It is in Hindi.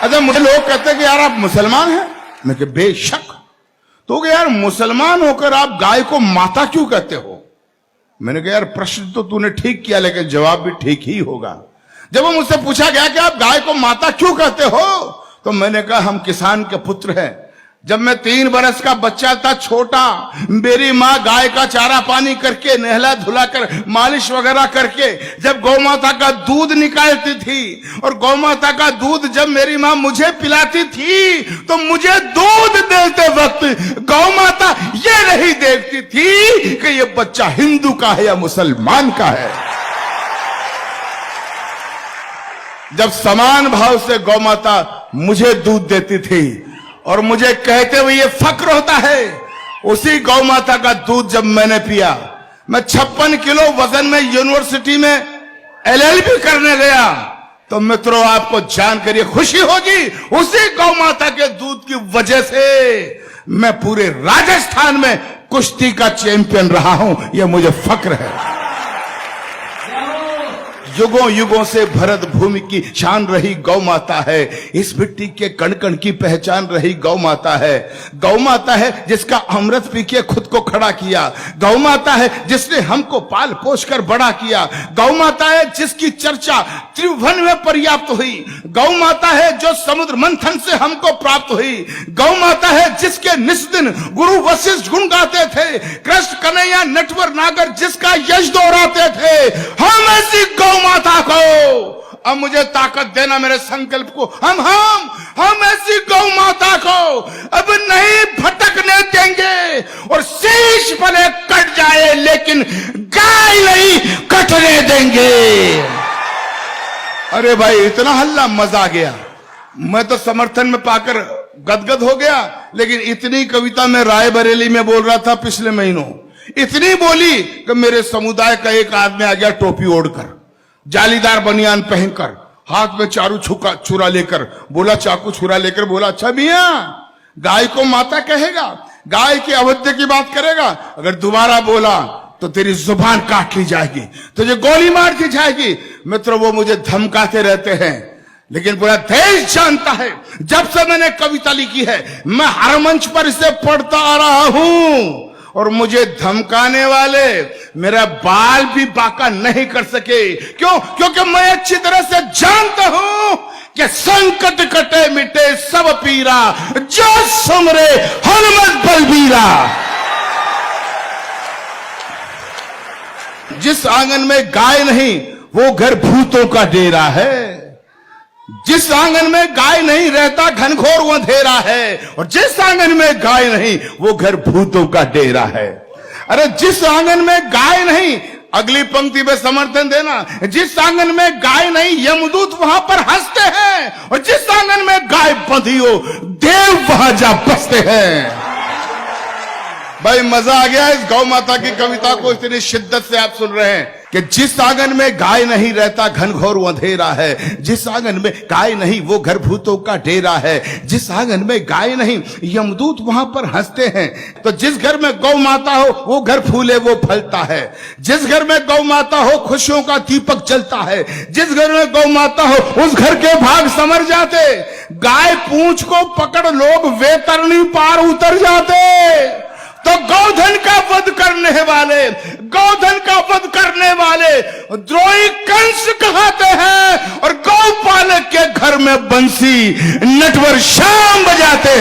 अच्छा, मुझे लोग कहते हैं कि यार आप मुसलमान हैं। मैं कहा बेशक। तो यार मुसलमान होकर आप गाय को माता क्यों कहते हो? मैंने कहा यार प्रश्न तो तूने ठीक किया, लेकिन जवाब भी ठीक ही होगा। जब वो मुझसे पूछा गया कि आप गाय को माता क्यों कहते हो, तो मैंने कहा हम किसान के पुत्र हैं। जब मैं 3 बरस का बच्चा था, छोटा, मेरी माँ गाय का चारा पानी करके, नहला धुलाकर, मालिश वगैरह करके जब गौ माता का दूध निकालती थी, और गौ माता का दूध जब मेरी माँ मुझे पिलाती थी, तो मुझे दूध देते वक्त गौ माता ये नहीं देखती थी कि ये बच्चा हिंदू का है या मुसलमान का है। जब समान भाव से गौ माता मुझे दूध देती थी और मुझे कहते हुए ये फक्र होता है, उसी गौ माता का दूध जब मैंने पिया, मैं 56 किलो वजन में यूनिवर्सिटी में LLB करने गया, तो मित्रों आपको जानकर ये खुशी होगी, उसी गौ माता के दूध की वजह से मैं पूरे राजस्थान में कुश्ती का चैंपियन रहा हूं। यह मुझे फक्र है। युगों युगों से भरत भूमि की शान रही गौ माता है। इस मिट्टी के कण कण की पहचान रही गौ माता है। गौ माता है जिसका अमृत पी के खुद को खड़ा किया। गौ माता है जिसने हमको पाल पोष कर बड़ा किया। गौ माता है जिसकी चर्चा त्रिभुवन में पर्याप्त हुई। गौ माता है जो समुद्र मंथन से हमको प्राप्त हुई। गौ माता है जिसके निस्दिन गुरु वशिष्ठ गुण गाते थे। कृष्ण कन्हैया नटवर नागर जिसका यश दोहराते थे। हम ऐसी गौ माता को अब मुझे ताकत देना, मेरे संकल्प को। हम ऐसी गौ माता को अब नहीं भटकने देंगे, और शीश भले कट जाए लेकिन गाय नहीं कटने देंगे। अरे भाई इतना हल्ला, मजा आ गया। मैं तो समर्थन में पाकर गदगद हो गया, लेकिन इतनी कविता मैं रायबरेली में बोल रहा था पिछले महीनों, इतनी बोली कि मेरे समुदाय का एक आदमी आ गया टोपी ओढ़कर, जालीदार बनियान पहनकर, हाथ में चारू छुरा लेकर, बोला, चाकू छुरा लेकर बोला, अच्छा मियां गाय को माता कहेगा, गाय की अवध्य की बात करेगा, अगर दोबारा बोला तो तेरी जुबान काट ली जाएगी, तुझे गोली मार दी जाएगी। मित्रों वो मुझे धमकाते रहते हैं, लेकिन पूरा देश जानता है जब से मैंने कविता लिखी है, मैं हर मंच पर इसे पढ़ता आ रहा हूं, और मुझे धमकाने वाले मेरा बाल भी बाका नहीं कर सके। क्यों? क्योंकि मैं अच्छी तरह से जानता हूं कि संकट कटे मिटे सब पीरा, जो सुमरे हनुमत बलबीरा। जिस आंगन में गाय नहीं वो घर भूतों का डेरा है। जिस आंगन में गाय नहीं रहता घनघोर अंधेरा है, और जिस आंगन में गाय नहीं वो घर भूतों का डेरा है। अरे जिस आंगन में गाय नहीं, अगली पंक्ति में समर्थन देना, जिस आंगन में गाय नहीं यमदूत वहां पर हंसते हैं, और जिस आंगन में गाय बंधी हो देव वहां जा बसते हैं। भाई मजा आ गया इस गौ माता की कविता को इतनी शिद्दत से आप सुन रहे हैं कि जिस आंगन में गाय नहीं रहता घनघोर अंधेरा है। जिस आंगन में गाय नहीं वो घर भूतों का डेरा है। जिस आंगन में गाय नहीं यमदूत वहां पर हंसते हैं। तो जिस घर में गौ माता हो वो घर फूले वो फलता है। जिस घर में गौ माता हो खुशियों का दीपक जलता है। जिस घर में गौ माता हो उस घर के भाग संवर जाते। गाय पूंछ को पकड़ लोग वैतरणी पार उतर जाते। तो गौधन का वध करने वाले, गौधन का वध करने वाले द्रोही कंस कहते हैं, और गौपालक के घर में बंसी नटवर शाम बजाते हैं।